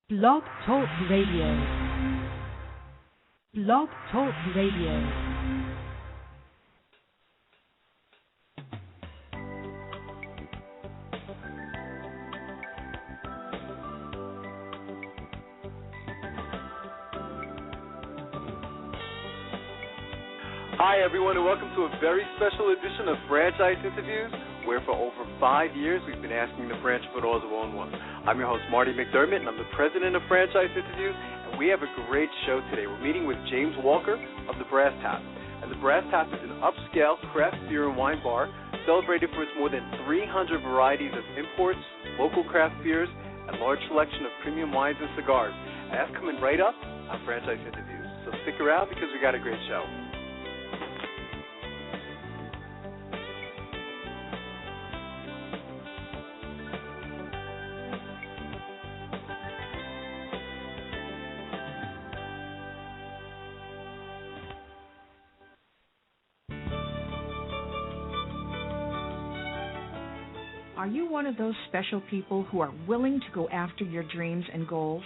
Blog Talk Radio. Blog Talk Radio. Hi, everyone, and welcome to a very special edition of Franchise Interviews, where for over 5 years we've been asking the franchise entrepreneurs who own one. I'm your host, Marty McDermott, and I'm the president of Franchise Interviews, and we have a great show today. We're meeting with James Walker of the Brass Tap. And the Brass Tap is an upscale craft beer and wine bar celebrated for its more than 300 varieties of imports, local craft beers, and large selection of premium wines and cigars. And that's coming right up on Franchise Interviews. So stick around because we got a great show. Are you one of those special people who are willing to go after your dreams and goals?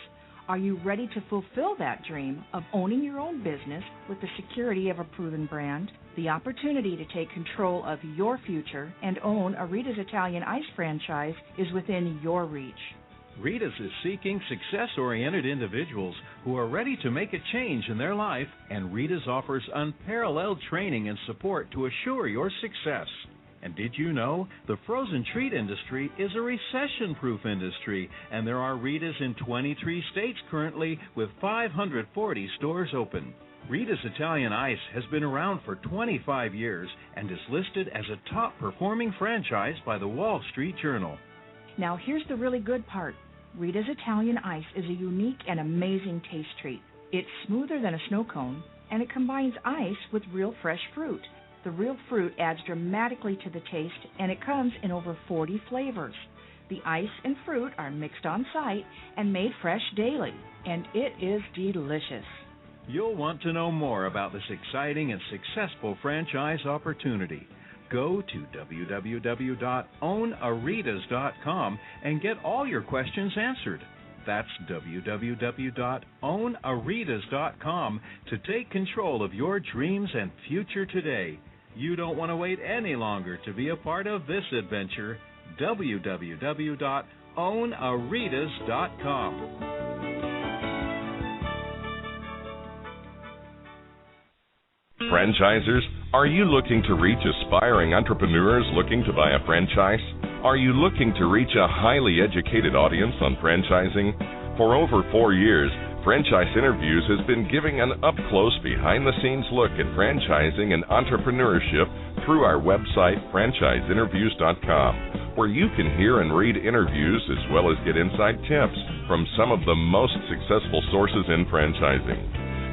Are you ready to fulfill that dream of owning your own business with the security of a proven brand? The opportunity to take control of your future and own a Rita's Italian Ice franchise is within your reach. Rita's is seeking success-oriented individuals who are ready to make a change in their life, and Rita's offers unparalleled training and support to assure your success. And did you know the frozen treat industry is a recession-proof industry, and there are Rita's in 23 states currently with 540 stores open. Rita's Italian Ice has been around for 25 years and is listed as a top-performing franchise by the Wall Street Journal. Now here's the really good part. Rita's Italian Ice is a unique and amazing taste treat. It's smoother than a snow cone, and it combines ice with real fresh fruit. The real fruit adds dramatically to the taste, and it comes in over 40 flavors. The ice and fruit are mixed on site and made fresh daily, and it is delicious. You'll want to know more about this exciting and successful franchise opportunity. Go to www.ownaritas.com and get all your questions answered. That's www.ownaritas.com to take control of your dreams and future today. You don't want to wait any longer to be a part of this adventure. www.ownaritas.com. Franchisers, are you looking to reach aspiring entrepreneurs looking to buy a franchise? Are you looking to reach a highly educated audience on franchising? For over 4 years, Franchise Interviews has been giving an up-close, behind-the-scenes look at franchising and entrepreneurship through our website, franchiseinterviews.com, where you can hear and read interviews as well as get inside tips from some of the most successful sources in franchising.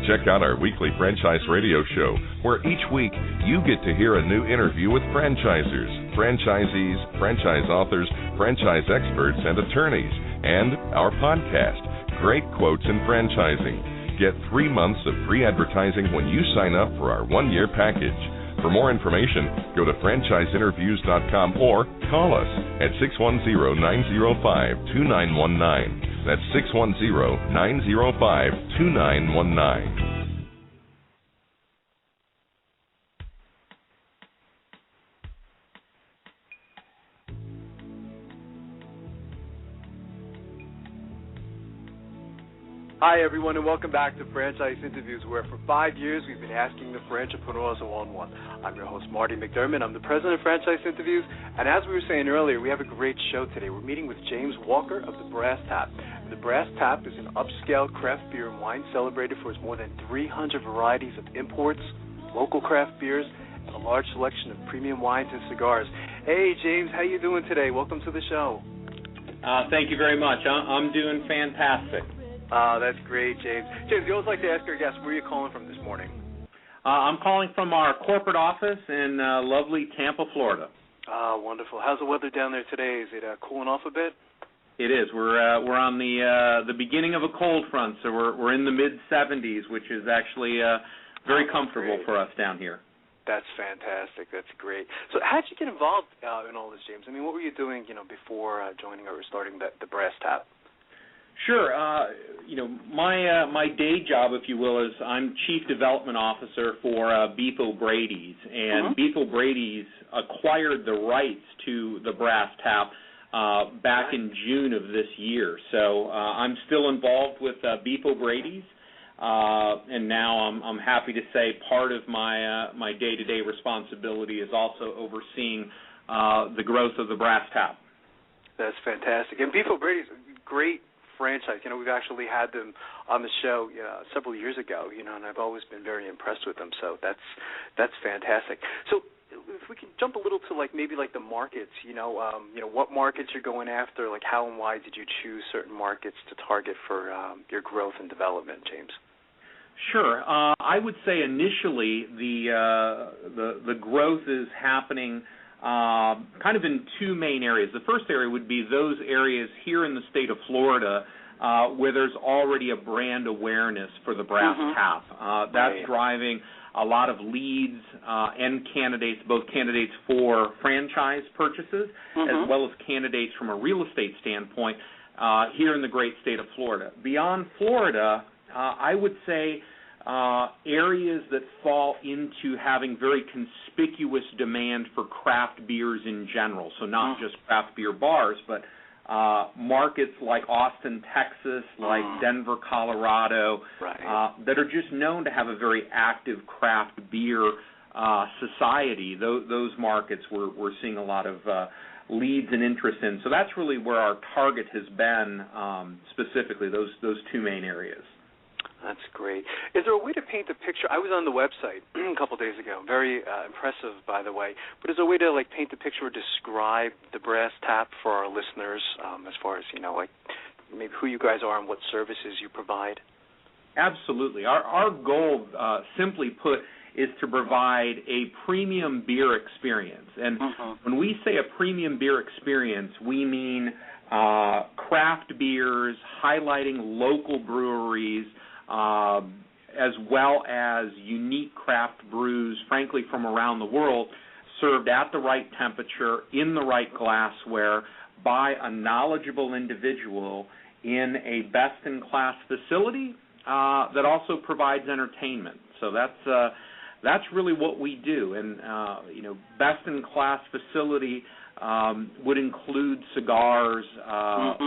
Check out our weekly franchise radio show, where each week you get to hear a new interview with franchisers, franchisees, franchise authors, franchise experts, and attorneys, and our podcast, Great Quotes in Franchising. Get 3 months of free advertising when you sign up for our 1-year package. For more information, go to franchiseinterviews.com or call us at 610-905-2919. That's 610-905-2919. Hi, everyone, and welcome back to Franchise Interviews, where for 5 years we've been asking the franchise entrepreneurs who own one. I'm your host, Marty McDermott. I'm the president of Franchise Interviews, and as we were saying earlier, we have a great show today. We're meeting with James Walker of the Brass Tap. And the Brass Tap is an upscale craft beer and wine celebrated for its more than 300 varieties of imports, local craft beers, and a large selection of premium wines and cigars. Hey, James, how you doing today? Welcome to the show. Thank you very much. I'm doing fantastic. That's great, James. James, we always like to ask our guests, where are you calling from this morning? I'm calling from our corporate office in lovely Tampa, Florida. Wonderful. How's the weather down there today? Is it cooling off a bit? It is. We're on the beginning of a cold front, so we're in the mid-70s, which is actually very comfortable for us down here. That's fantastic. That's great. So how did you get involved in all this, James? I mean, what were you doing, before joining or starting the Brass Tap? Sure. My day job, if you will, is I'm Chief Development Officer for Beef O Brady's, and Beef O Brady's acquired the rights to the brass tap back in June of this year. So I'm still involved with Beef O Brady's, and now I'm happy to say part of my day-to-day responsibility is also overseeing the growth of the brass tap. That's fantastic. And Beef O Brady's a great franchise. We've actually had them on the show several years ago, and I've always been very impressed with them. So that's fantastic. So if we can jump a little to maybe the markets, what markets you're going after, how and why did you choose certain markets to target for your growth and development, James? Sure. I would say initially the growth is happening kind of in two main areas. The first area would be those areas here in the state of Florida where there's already a brand awareness for the brass tap. That's driving a lot of leads and candidates, both candidates for franchise purchases as well as candidates from a real estate standpoint here in the great state of Florida. Beyond Florida, I would say areas that fall into having very conspicuous demand for craft beers in general, so not just craft beer bars, but markets like Austin, Texas, like Denver, Colorado, that are just known to have a very active craft beer society. Those markets we're seeing a lot of leads and interest in. So that's really where our target has been, specifically those two main areas. That's great. Is there a way to paint the picture? I was on the website a couple days ago. Very impressive, by the way. But is there a way to take the picture or describe the brass tap for our listeners, as far as maybe who you guys are and what services you provide? Absolutely. Our goal, simply put, is to provide a premium beer experience. And when we say a premium beer experience, we mean craft beers, highlighting local breweries, as well as unique craft brews, frankly, from around the world, served at the right temperature, in the right glassware, by a knowledgeable individual in a best-in-class facility that also provides entertainment. So that's really what we do. And, best-in-class facility would include cigars,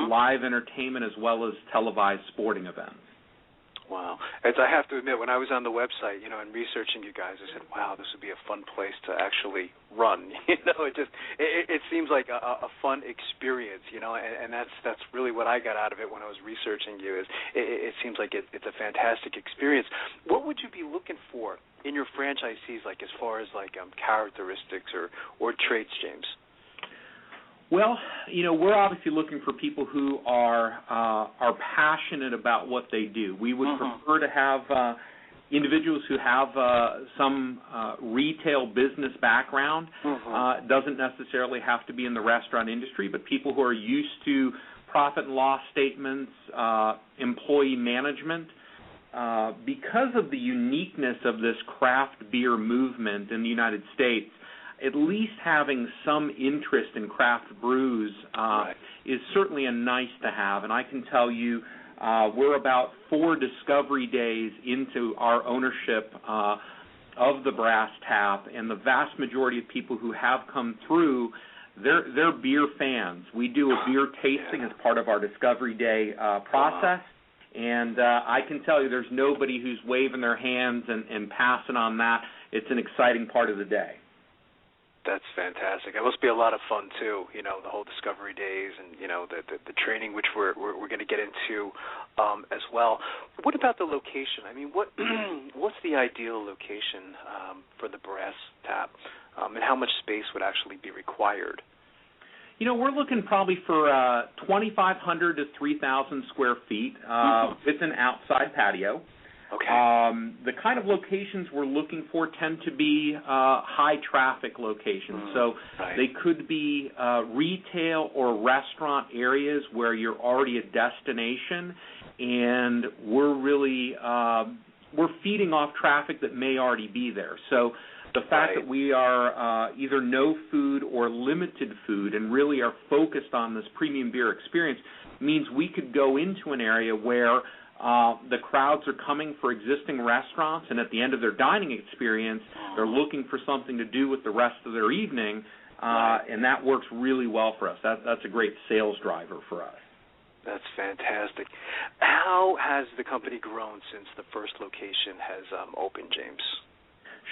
live entertainment, as well as televised sporting events. Wow. As I have to admit, when I was on the website, and researching you guys, I said, wow, this would be a fun place to actually run. It seems like a fun experience, and that's really what I got out of it when I was researching you. It seems like it's a fantastic experience. What would you be looking for in your franchisees, as far as characteristics or traits, James? Well, we're obviously looking for people who are passionate about what they do. We would prefer to have individuals who have some retail business background. It doesn't necessarily have to be in the restaurant industry, but people who are used to profit and loss statements, employee management. Because of the uniqueness of this craft beer movement in the United States, at least having some interest in craft brews is certainly a nice to have. And I can tell you we're about 4 discovery days into our ownership of the brass tap, and the vast majority of people who have come through, they're beer fans. We do a beer tasting as part of our discovery day process. And I can tell you there's nobody who's waving their hands and passing on that. It's an exciting part of the day. That's fantastic. It must be a lot of fun too. The whole discovery days and the training, which we're going to get into as well. What about the location? I mean, what's the ideal location for the brass tap, and how much space would actually be required? We're looking probably for 2,500 to 3,000 square feet with an outside patio. Okay. The kind of locations we're looking for tend to be high-traffic locations. So they could be retail or restaurant areas where you're already a destination, and we're really we're feeding off traffic that may already be there. So the fact that we are either no food or limited food and really are focused on this premium beer experience means we could go into an area where the crowds are coming for existing restaurants, and at the end of their dining experience, they're looking for something to do with the rest of their evening, and that works really well for us. That's a great sales driver for us. That's fantastic. How has the company grown since the first location has opened, James?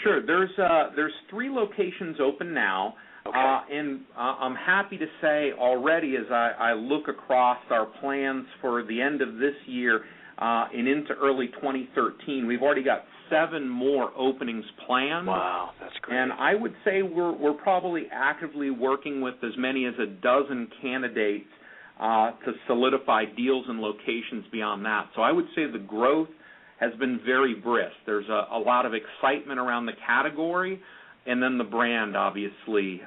Sure. There's 3 locations open now, and I'm happy to say already as I look across our plans for the end of this year and into early 2013, we've already got 7 more openings planned. Wow, that's great. And I would say we're probably actively working with as many as a dozen candidates to solidify deals and locations beyond that. So I would say the growth has been very brisk. There's a lot of excitement around the category and then the brand, obviously,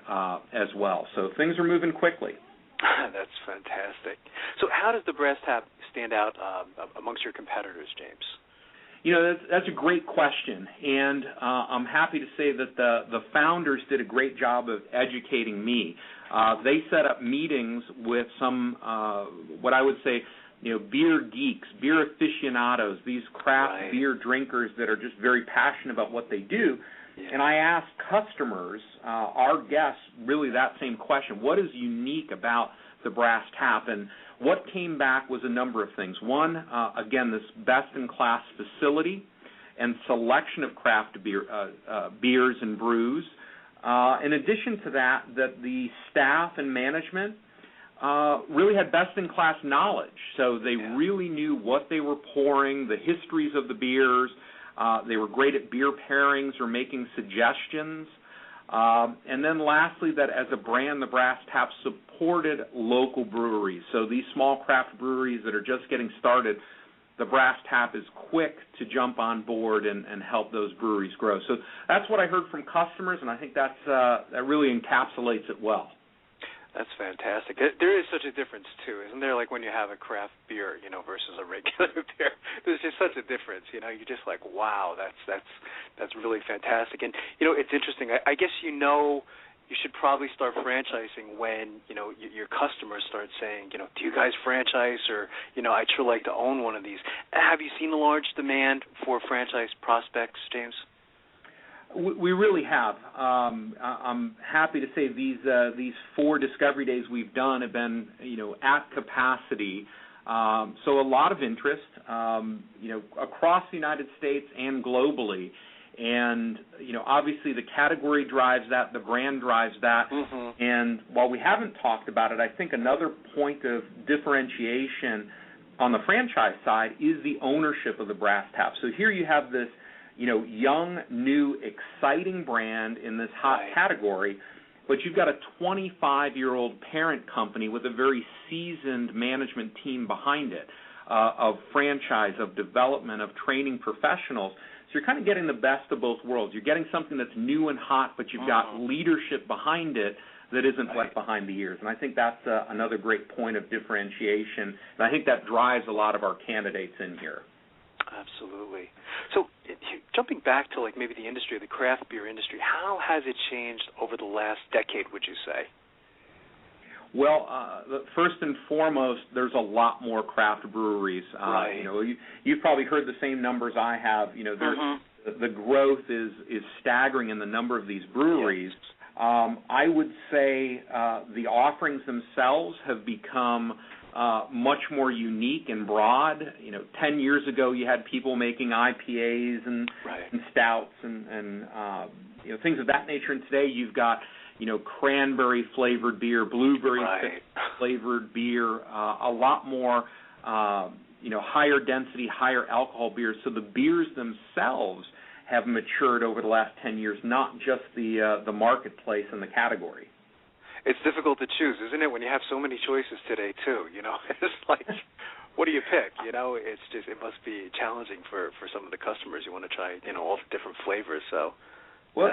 as well. So things are moving quickly. That's fantastic. So how does the Brass Tap stand out amongst your competitors, James? You know, that's a great question, and I'm happy to say that the founders did a great job of educating me. They set up meetings with some, what I would say, beer geeks, beer aficionados, these craft beer drinkers that are just very passionate about what they do. Yeah. And I asked customers, our guests, really that same question: what is unique about the Brass Tap? And what came back was a number of things. One, again, this best-in-class facility and selection of craft beers and brews. In addition to that, the staff and management really had best-in-class knowledge. So they really knew what they were pouring, the histories of the beers. They were great at beer pairings or making suggestions. And then lastly, that as a brand, the Brass Tap supported local breweries. So these small craft breweries that are just getting started, the Brass Tap is quick to jump on board and help those breweries grow. So that's what I heard from customers, and I think that really encapsulates it well. That's fantastic. There is such a difference, too, isn't there? Like when you have a craft beer, versus a regular beer. There's just such a difference, You're just like, wow, that's really fantastic. And, it's interesting. I guess you should probably start franchising when, your customers start saying, do you guys franchise? Or, I'd sure like to own one of these. Have you seen a large demand for franchise prospects, James? We really have. I'm happy to say these 4 discovery days we've done have been, at capacity. So a lot of interest, across the United States and globally. And, obviously the category drives that, the brand drives that. Mm-hmm. And while we haven't talked about it, I think another point of differentiation on the franchise side is the ownership of the Brass Tap. So here you have this, young, new, exciting brand in this hot category, but you've got a 25-year-old parent company with a very seasoned management team behind it, of franchise, of development, of training professionals. So you're kind of getting the best of both worlds. You're getting something that's new and hot, but you've got leadership behind it that isn't wet behind the ears. And I think that's another great point of differentiation, and I think that drives a lot of our candidates in here. Absolutely. So jumping back to maybe the industry, the craft beer industry, how has it changed over the last decade, would you say? Well, first and foremost, there's a lot more craft breweries. Right. You've probably heard the same numbers I have. The growth is staggering in the number of these breweries. Yes. I would say the offerings themselves have become much more unique and broad. 10 years ago you had people making IPAs and stouts and things of that nature. And today you've got, cranberry flavored beer, blueberry flavored beer, a lot more, higher density, higher alcohol beers. So the beers themselves have matured over the last 10 years, not just the marketplace and the category. It's difficult to choose, isn't it, when you have so many choices today, too? It's like, what do you pick? It's just, it must be challenging for some of the customers. You want to try, all the different flavors. So, well,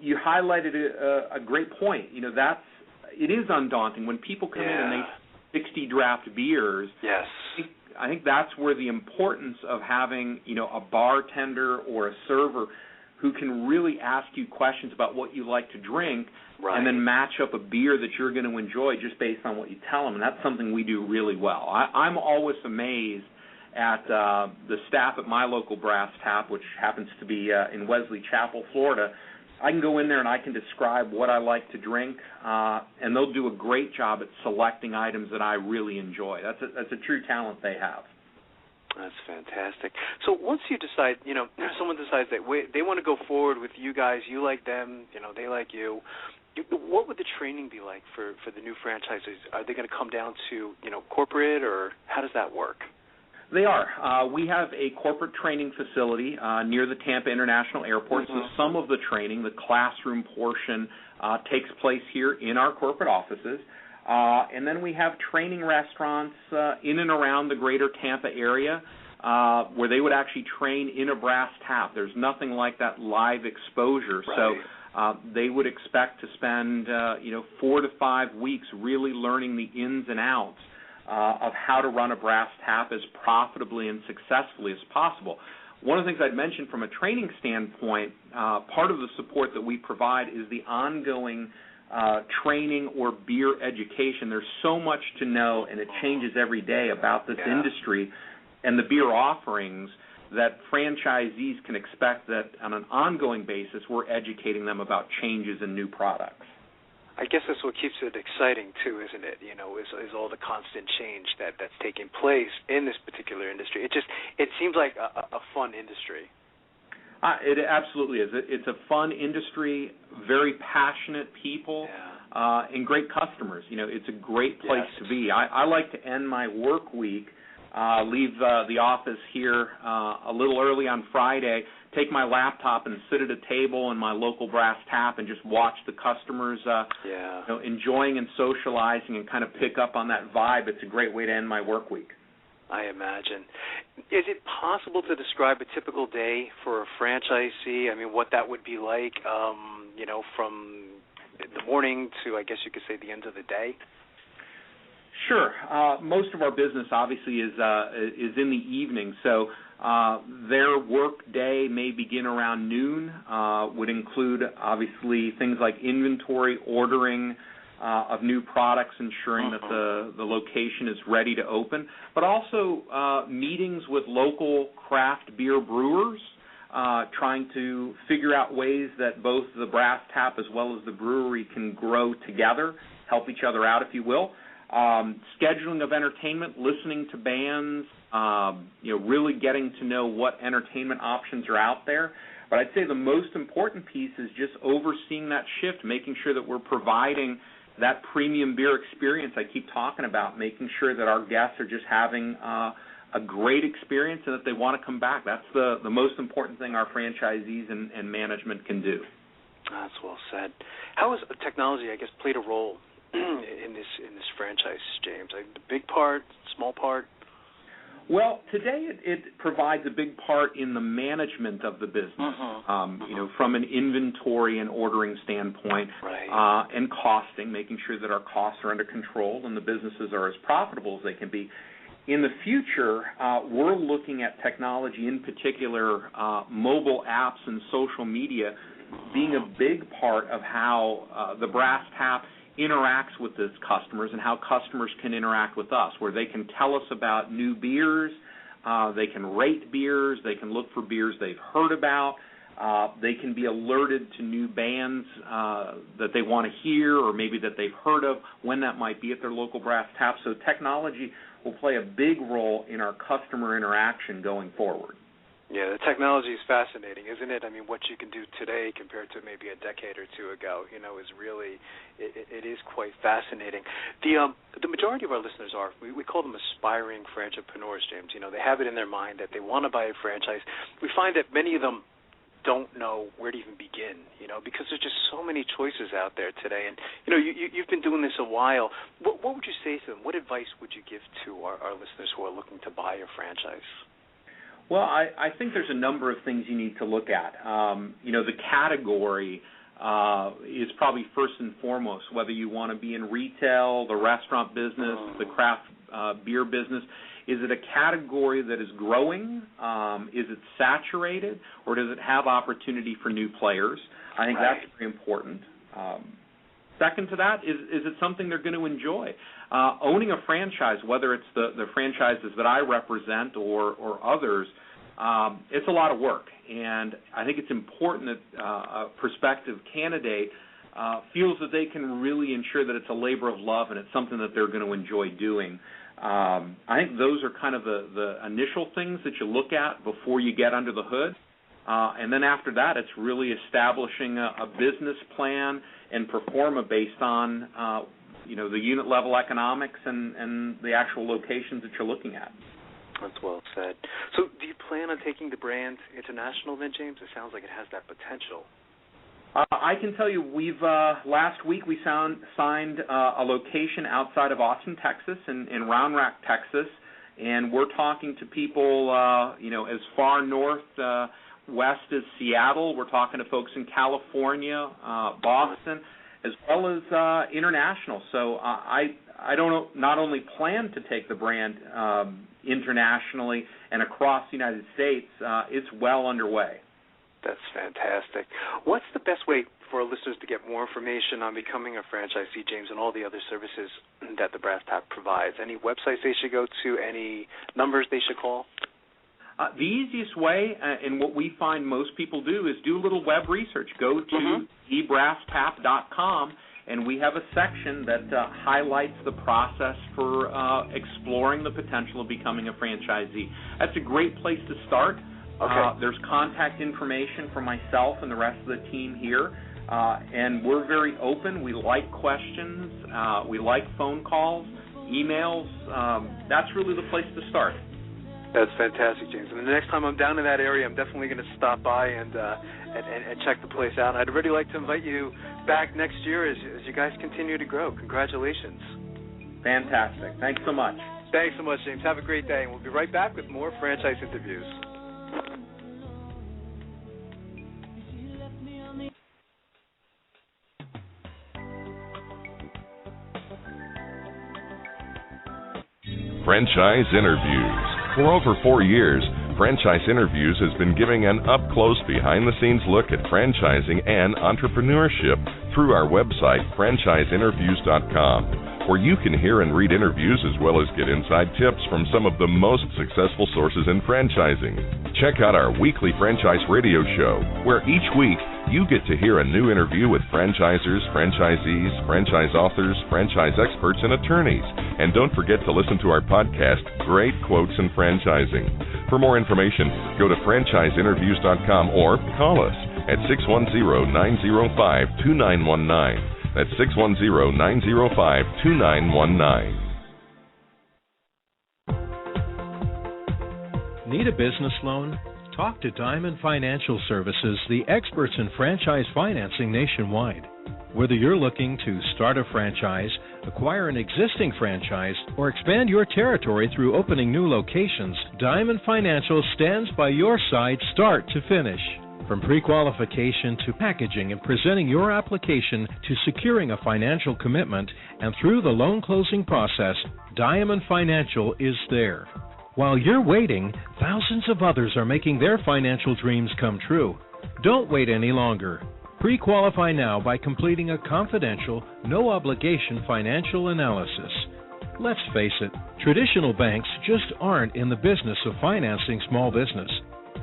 you highlighted a great point. It is undaunting when people come in and they 60 draft beers. Yes. I think that's where the importance of having, a bartender or a server who can really ask you questions about what you like to drink, right, and then match up a beer that you're going to enjoy just based on what you tell them, and that's something we do really well. I'm always amazed at the staff at my local Brass Tap, which happens to be in Wesley Chapel, Florida. I can go in there and I can describe what I like to drink, and they'll do a great job at selecting items that I really enjoy. That's a true talent they have. That's fantastic. So once you decide, someone decides that they want to go forward with you guys, you like them, they like you, what would the training be like for the new franchises? Are they going to come down to, corporate, or how does that work? They are. We have a corporate training facility near the Tampa International Airport, so some of the training, the classroom portion, takes place here in our corporate offices. And then we have training restaurants in and around the greater Tampa area where they would actually train in a brass tap. There's nothing like that live exposure. Right. So they would expect to spend 4 to 5 weeks really learning the ins and outs of how to run a brass tap as profitably and successfully as possible. One of the things I'd mentioned from a training standpoint, part of the support that we provide is the ongoing training or beer education. There's so much to know, and it changes every day about this industry and the beer offerings that franchisees can expect that on an ongoing basis we're educating them about changes in new products. I guess that's what keeps it exciting too, isn't it? Is all the constant change that's taking place in this particular industry. It seems like a fun industry. It absolutely is. It's a fun industry, very passionate people, and great customers. It's a great place to be. I like to end my work week, leave the office here a little early on Friday, take my laptop and sit at a table in my local Brass Tap and just watch the customers enjoying and socializing and kind of pick up on that vibe. It's a great way to end my work week. I imagine. Is it possible to describe a typical day for a franchisee? I mean, what that would be like, from the morning to, I guess you could say, the end of the day? Sure. Most of our business, obviously, is in the evening. So their work day may begin around noon, would include, obviously, things like inventory, ordering of new products, ensuring that the location is ready to open, but also meetings with local craft beer brewers, trying to figure out ways that both the Brass Tap as well as the brewery can grow together, help each other out, if you will. Scheduling of entertainment, listening to bands, really getting to know what entertainment options are out there. But I'd say the most important piece is just overseeing that shift, making sure that we're providing that premium beer experience I keep talking about, making sure that our guests are just having a great experience and that they want to come back. That's the most important thing our franchisees and management can do. That's well said. How has technology, I guess, played a role in this franchise, James? Like the big part, small part? Well, today it provides a big part in the management of the business, from an inventory and ordering standpoint, and costing, making sure that our costs are under control and the businesses are as profitable as they can be. In the future, we're looking at technology, in particular mobile apps and social media, being a big part of how the Brass Tap interacts with its customers and how customers can interact with us, where they can tell us about new beers, they can rate beers, they can look for beers they've heard about, they can be alerted to new bands that they want to hear or maybe that they've heard of, when that might be at their local Brass Tap. So technology will play a big role in our customer interaction going forward. Yeah, the technology is fascinating, isn't it? I mean, what you can do today compared to maybe a decade or two ago, is really, it is quite fascinating. The majority of our listeners we call them aspiring franchipreneurs, James. They have it in their mind that they want to buy a franchise. We find that many of them don't know where to even begin, because there's just so many choices out there today. And, you've been doing this a while. What would you say to them? What advice would you give to our listeners who are looking to buy a franchise? Well, I think there's a number of things you need to look at. The category is probably first and foremost, whether you want to be in retail, the restaurant business, the craft beer business. Is it a category that is growing? Is it saturated? Or does it have opportunity for new players? I think that's very important. Second to that, is it something they're going to enjoy? Owning a franchise, whether it's the franchises that I represent or others, it's a lot of work. And I think it's important that a prospective candidate feels that they can really ensure that it's a labor of love and it's something that they're going to enjoy doing. I think those are kind of the initial things that you look at before you get under the hood. And then after that, it's really establishing a business plan and pro forma based on, the unit level economics and the actual locations that you're looking at. That's well said. So do you plan on taking the brand international then, James? It sounds like it has that potential. I can tell you last week we signed a location outside of Austin, Texas, in Round Rock, Texas, and we're talking to people, as far north west as Seattle. We're talking to folks in California, Boston, as well as international. So I don't not only plan to take the brand internationally and across the United States, it's well underway. That's fantastic. What's the best way for our listeners to get more information on becoming a franchisee, James, and all the other services that the Brass Tap provides? Any websites they should go to? Any numbers they should call? The easiest way, and what we find most people do, is do a little web research. Go to thebrasstap.com, and we have a section that highlights the process for exploring the potential of becoming a franchisee. That's a great place to start. Okay. There's contact information for myself and the rest of the team here, and we're very open. We like questions. We like phone calls, emails. That's really the place to start. That's fantastic, James. And the next time I'm down in that area, I'm definitely going to stop by and check the place out. I'd really like to invite you back next year as you guys continue to grow. Congratulations. Fantastic. Thanks so much. Thanks so much, James. Have a great day, and we'll be right back with more franchise interviews. Franchise Interviews. For over 4 years, Franchise Interviews has been giving an up-close, behind-the-scenes look at franchising and entrepreneurship through our website, franchiseinterviews.com, where you can hear and read interviews as well as get inside tips from some of the most successful sources in franchising. Check out our weekly franchise radio show, where each week you get to hear a new interview with franchisers, franchisees, franchise authors, franchise experts, and attorneys. And don't forget to listen to our podcast, Great Quotes in Franchising. For more information, go to franchiseinterviews.com or call us at 610-905-2919. That's 610-905-2919. Need a business loan? Talk to Diamond Financial Services, the experts in franchise financing nationwide. Whether you're looking to start a franchise, acquire an existing franchise, or expand your territory through opening new locations, Diamond Financial stands by your side start to finish. From pre-qualification to packaging and presenting your application to securing a financial commitment and through the loan closing process, Diamond Financial is there. While you're waiting, thousands of others are making their financial dreams come true. Don't wait any longer. Pre-qualify now by completing a confidential, no-obligation financial analysis. Let's face it, traditional banks just aren't in the business of financing small business.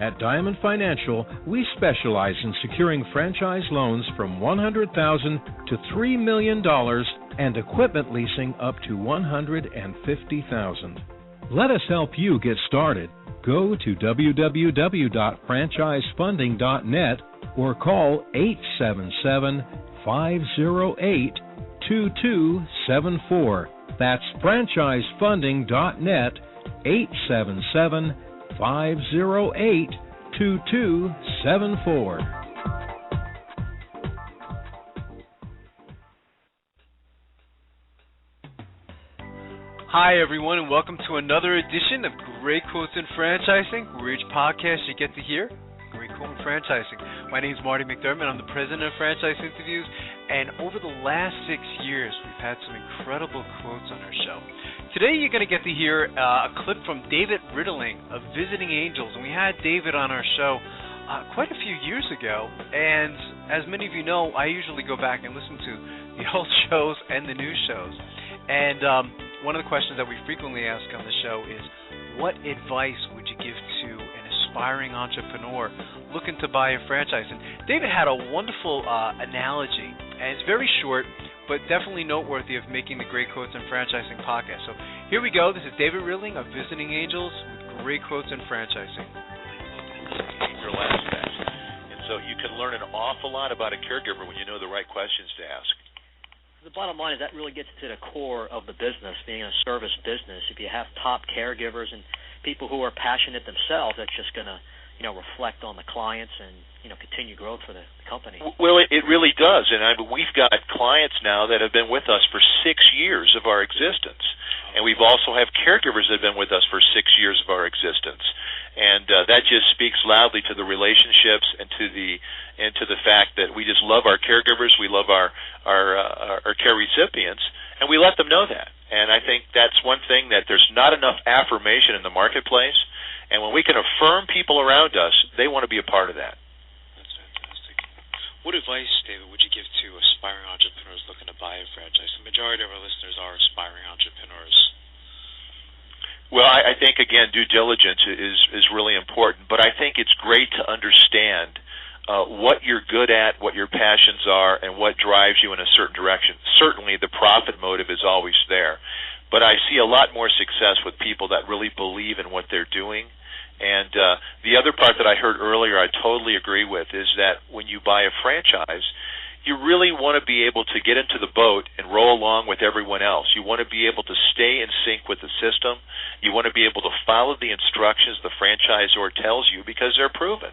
At Diamond Financial, we specialize in securing franchise loans from $100,000 to $3 million and equipment leasing up to $150,000. Let us help you get started. Go to www.franchisefunding.net or call 877-508-2274. That's franchisefunding.net, 877-508-2274. Hi, everyone, and welcome to another edition of Great Quotes in Franchising, where each podcast you get to hear great quote in franchising. My name is Marty McDermott. I'm the president of Franchise Interviews, and over the last 6 years, we've had some incredible quotes on our show. Today you're going to get to hear a clip from David Riddling of Visiting Angels, and we had David on our show quite a few years ago, and as many of you know, I usually go back and listen to the old shows and the new shows, and one of the questions that we frequently ask on the show is, what advice would you give to an aspiring entrepreneur looking to buy a franchise? And David had a wonderful analogy, and it's very short, but definitely noteworthy of making the Great Quotes in Franchising podcast. So here we go. This is David Riddling of Visiting Angels with Great Quotes in Franchising. Your last best. And so you can learn an awful lot about a caregiver when you know the right questions to ask. The bottom line is that really gets to the core of the business, being a service business. If you have top caregivers and people who are passionate themselves, that's just going to, reflect on the clients and, continue growth for the company. Well, it really does. And we've got clients now that have been with us for 6 years of our existence. And we've also have caregivers that have been with us for 6 years of our existence. And that just speaks loudly to the relationships and to the fact that we just love our caregivers, we love our care recipients, and we let them know that. And I think that's one thing that there's not enough affirmation in the marketplace. And when we can affirm people around us, they want to be a part of that. That's fantastic. What advice, David, would you give to aspiring entrepreneurs looking to buy a franchise? The majority of our listeners are aspiring entrepreneurs. Well, I think, again, due diligence is really important, but I think it's great to understand what you're good at, what your passions are, and what drives you in a certain direction. Certainly the profit motive is always there, but I see a lot more success with people that really believe in what they're doing. And the other part that I heard earlier I totally agree with is that when you buy a franchise, you really want to be able to get into the boat and roll along with everyone else. You want to be able to stay in sync with the system. You want to be able to follow the instructions the franchisor tells you because they're proven.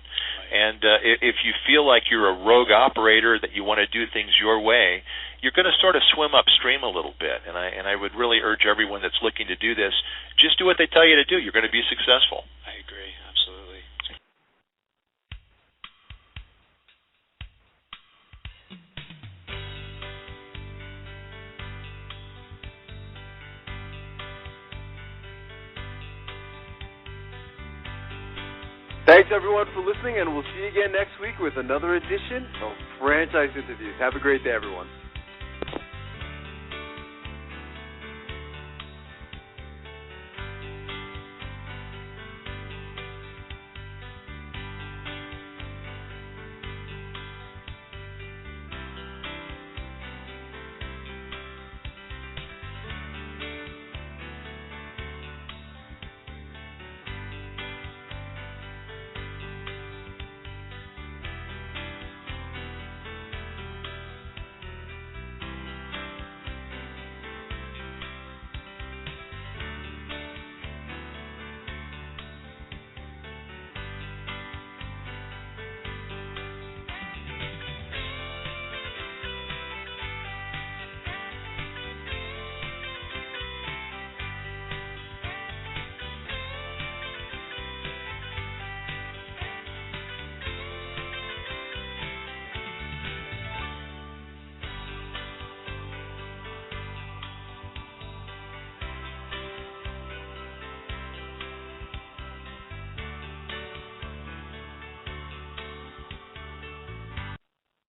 And if you feel like you're a rogue operator, that you want to do things your way, you're going to sort of swim upstream a little bit. And I would really urge everyone that's looking to do this, just do what they tell you to do. You're going to be successful. I agree, absolutely. Thanks, everyone, for listening, and we'll see you again next week with another edition of Franchise Interviews. Have a great day, everyone.